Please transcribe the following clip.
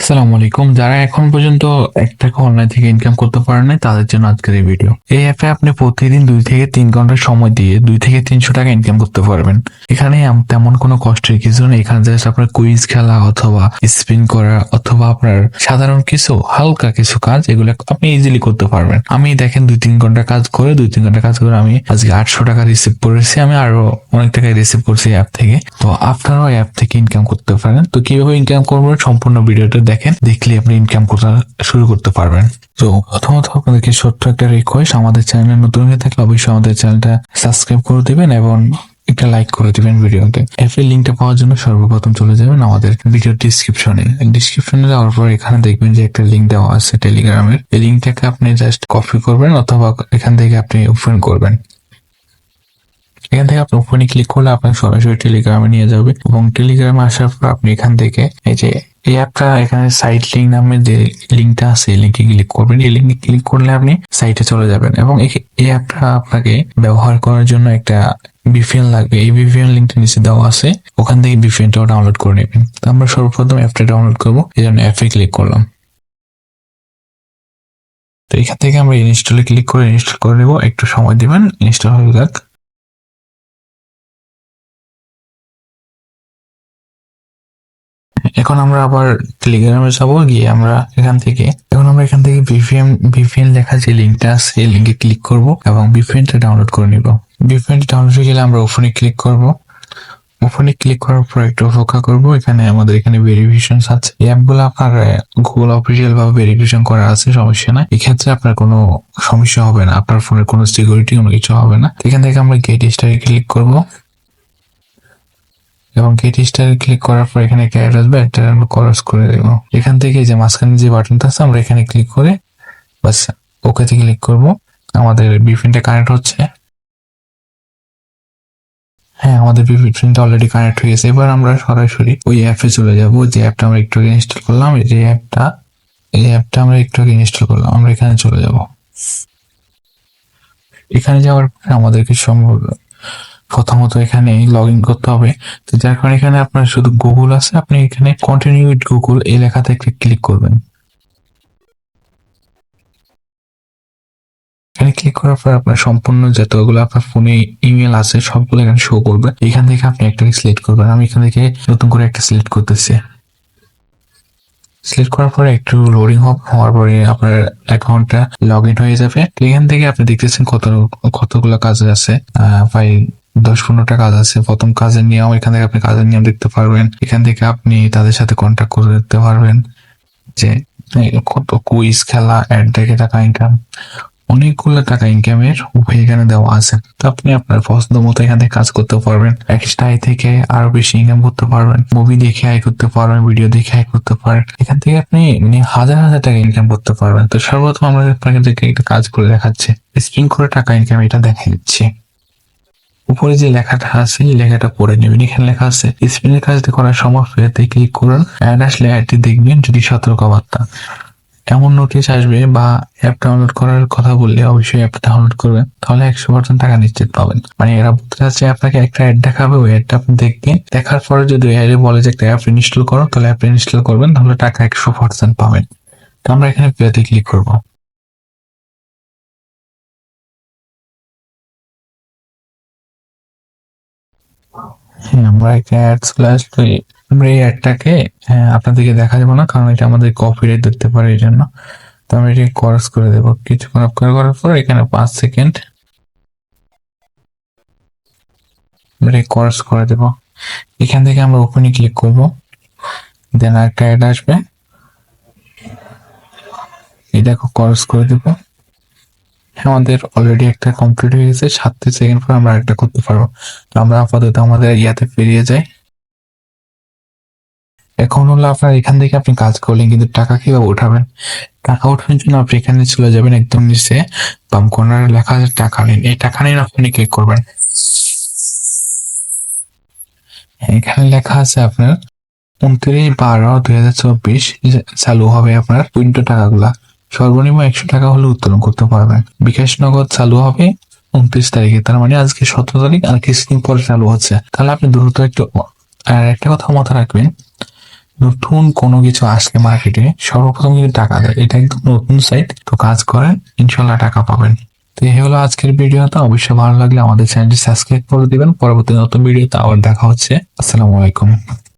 আসসালামু আলাইকুম। যারা এখন পর্যন্ত 1 টাকা অনলাইন থেকে ইনকাম করতে পারেন নাই তাদের জন্য আজকের এই ভিডিও। এই অ্যাপে আপনি প্রতিদিন 2 থেকে 3 ঘন্টা সময় দিয়ে 2 থেকে 300 টাকা ইনকাম করতে পারবেন। এখানে তেমন কোনো কষ্টের কিছু নেই। এখানে জাস্ট আপনার কুইজ খেলা অথবা স্পিন করা অথবা আপনার সাধারণ কিছু হালকা কিছু কাজ, এগুলো আপনি ইজিলি করতে পারবেন। আমি দেখেন 2-3 ঘন্টা কাজ করে আমি আজকে 800 টাকা রিসিভ করেছি। আমি আরো অনেক টাকা রিসিভ করছি অ্যাপ থেকে। তো আপনারাও অ্যাপ থেকে ইনকাম করতে পারেন। তো কিভাবে ইনকাম করবেন সম্পূর্ণ ভিডিওটা দেখেন, দেখলে আপনি ইনকাম করা শুরু করতে পারবেন। তো প্রথমত আপনাদেরকে ছোট্ট একটা রিকোয়েস্ট, আমাদের চ্যানেলে নতুন হয়ে থাকলে অবশ্যই আমাদের চ্যানেলটা সাবস্ক্রাইব করে দিবেন এবং একটা লাইক করে দিবেন ভিডিওতে। অ্যাপের লিঙ্কটা পাওয়ার জন্য সর্বপ্রথম চলে যাবেন আমাদের ভিডিও ডিসক্রিপশনে যাওয়ার পর এখানে দেখবেন যে একটা লিঙ্ক দেওয়া আছে টেলিগ্রামের। এই লিঙ্কটাকে আপনি জাস্ট কপি করবেন অথবা এখান থেকে আপনি ওপেন করবেন। এখান থেকে আপনি ওপেনে ক্লিক করলে আপনার সরাসরি টেলিগ্রামে নিয়ে যাবে এবং টেলিগ্রামে আসার পর আপনি এখান থেকে এই যে এই অ্যাপটা এখানে সাইট লিঙ্ক নামে যে লিঙ্কটা আছে এই লিঙ্কে ক্লিক করবেন। এই লিঙ্কে ক্লিক করলে আপনি সাইটে চলে যাবেন এবং এই অ্যাপটা আপনাকে ব্যবহার করার জন্য একটা ভিপিএন লাগবে। এই ভিপিএন লিঙ্কটা নিচে দেওয়া আছে, ওখান থেকে ভিপিএনটাও ডাউনলোড করে নেবেন। তো আমরা সর্বপ্রথম অ্যাপটা ডাউনলোড করবো, এই জন্য অ্যাপে ক্লিক করলাম। তো এখান থেকে আমরা ইনস্টলে ক্লিক করে ইনস্টল করে নেবো। একটু সময় দিবেন, ইনস্টল হয়ে যাক। এখন আমরা আবার টেলিগ্রামে যাবো, গিয়ে আমরা এখান থেকে ভিপিএন লেখা যে লিঙ্কটা আছে এই লিঙ্কে ক্লিক করব এবং ভিপিএনটা ডাউনলোড করে নিব। ভিপিএনটা ডাউনলোড হয়ে গেলে আমরা ওপেনে ক্লিক করব। ওপেনে ক্লিক করার পর একটু অপেক্ষা করব। আমাদের এখানে ভেরিফিকেশন আছে। এই অ্যাপগুলো আপনার গুগল অফিসিয়াল ভাবে ভেরিফিকেশন করা আছে, সমস্যা নাই। এক্ষেত্রে আপনার কোনো সমস্যা হবে না, আপনার ফোনের কোনো সিকিউরিটি কোনো কিছু হবে না। এখান থেকে আমরা গেট স্টারে ক্লিক করব এবং গেট স্টারে ক্লিক করার পর এখানে একটা অ্যাড আসবে, একটা আমরা ক্রস করে দেব। এখান থেকে যে মাঝখানে যে বাটনটা আছে আমরা এখানে ক্লিক করে বাস ওকেতে ক্লিক করব। আমাদের ভিপিএনটা কানেক্ট হচ্ছে। হ্যাঁ, আমাদের ভিপিএনটা অলরেডি কানেক্ট হয়ে গেছে। এবার আমরা সরাসরি ওই অ্যাপে চলে যাব যে অ্যাপটা আমরা একটু আগে ইনস্টল করলাম। এই অ্যাপটা আমরা একটু আগে ইনস্টল করলাম। আমরা এখানে চলে যাব। এখানে যাওয়ার পরে আমাদেরকে প্রথমত এখানে লগ ইন করতে হবে। তো যার কারণে এখানে আপনার শুধু গুগল আছে, আপনি এখানে কন্টিনিউ উইথ গুগল এই লেখাতে একটা ক্লিক করবেন। এখানে ক্লিক করার পর আপনার সম্পূর্ণ যতগুলো আপনার ফোনে ইমেল আছে সবগুলো এখানে শো করবে। এখান থেকে আপনি একটাকে সিলেক্ট করবেন। আমি এখান থেকে নতুন করে একটা সিলেক্ট করতেছি। সিলেক্ট করার পরে একটু লোডিং হওয়ার পরে আপনার অ্যাকাউন্টটা লগ ইন হয়ে যাবে। এখান থেকে আপনি দেখতেছেন কতগুলো কাজ আছে, প্রায় 10-15টা কাজ আছে। প্রথম কাজের নিয়ম, এখান থেকে আপনি কাজের নিয়ম দেখতে পারবেন। এখান থেকে আপনি তাদের সাথে কন্ট্যাক্ট করে দেখতে পারবেন যে কত কুইজ খেলা, অ্যাড থেকে টাকা ইনকাম, অনেকগুলো টাকা ইনকামের উপায় এখানে দেওয়া আছে। তো আপনি আপনার পছন্দ মতো এখান থেকে কাজ করতে পারবেন। এক্সট্রা আয় থেকে আরো বেশি ইনকাম করতে পারবেন। মুভি দেখে আয় করতে পারবেন, ভিডিও দেখে আয় করতে পারেন। এখান থেকে আপনি হাজার হাজার টাকা ইনকাম করতে পারবেন। তো সর্বপ্রথম আমরা আপনাদেরকে একটা কাজ করে দেখাচ্ছি, স্পিন করে টাকা ইনকাম, এটা দেখা দিচ্ছি। উপরে যে লেখাটা আছে এই লেখাটা পড়ে নেবেন। এখানে লেখা আছে স্পিনের কাজটি করার সময় ফেতে ক্লিক করুন। অ্যাড আসলে অ্যাডটি দেখবেন, যদি সতর্কবার্তা এমন নোটিশ আসবে বা অ্যাপ ডাউনলোড করার কথা বললে অবশ্যই অ্যাপ ডাউনলোড করবেন, তাহলে 100% টাকা নিশ্চিত পাবেন। মানে এরা বলতে চাচ্ছে আপনাকে একটা অ্যাড দেখাবে, ওই অ্যাডটা আপনি দেখবেন, দেখার পরে যদি অ্যাডে বলে যে একটা অ্যাপ ইনস্টল করো, তাহলে অ্যাপ ইনস্টল করবেন, তাহলে টাকা 100% পাবেন। তো আমরা এখানে পেতে ক্লিক করব। হ্যাঁ, আমরা একটা অ্যাড চলে আসলো। আমরা এই অ্যাডটাকে আপনাদেরকে দেখা যাবো না, কারণ এটা আমাদের কপিরাইট ধরতে পারে, এই জন্য। তো আমরা এটাকে ক্রস করে দেবো। কিছুক্ষণ অপেক্ষা করার পর এখানে 5 সেকেন্ড আমরা ক্রস করে দেবো। এখান থেকে আমরা ওপেনে ক্লিক করব, দেন একটা অ্যাড আসবে, এটাকে ক্রস করে দেবো। আমাদের অলরেডি একটা কমপ্লিট হয়ে গেছে। 7 সেকেন্ড পর আমরা একটা করতে পারবো। তো আমরা আপাতত আমাদের ইয়াতে ফিরিয়ে যাই। এখন হলো আপনার এখান থেকে আপনি কাজ করলেন, কিন্তু টাকা কিভাবে উঠাবেন? টাকা উঠানোর জন্য আপনি এখানে চলে যাবেন, একদম নিচে বাম কর্নারে লেখা আছে টাকা নিন। এই টাকা নিন আপনি ক্লিক করবেন। এখানে লেখা আছে আপনার 29/12/2024 চালু হবে আপনার উইন্ডো টাকাগুলা। সর্বনিম্ন 100 টাকা হলে উত্তোলন করতে পারবেন। বিকাশ নগদ চালু হবে 29 তারিখে, তার মানে আজকে 17 তারিখ, আর কিছুদিন পরে চালু হচ্ছে। তাহলে আপনি দ্রুত একটু, আর একটা কথা মাথায় রাখবেন, নতুন কোনো কিছু আসলে মার্কেটে সর্বপ্রথম কিন্তু টাকা দেয়, এটা একদম নতুন সাইট, তো কাজ করেন, ইনশাল্লাহ টাকা পাবেন। তো এই হলো আজকের ভিডিওটা। অবশ্যই ভালো লাগলে আমাদের চ্যানেলটি সাবস্ক্রাইব করে দিবেন। পরবর্তী নতুন ভিডিওতে আবার দেখা হচ্ছে। আসসালামু আলাইকুম।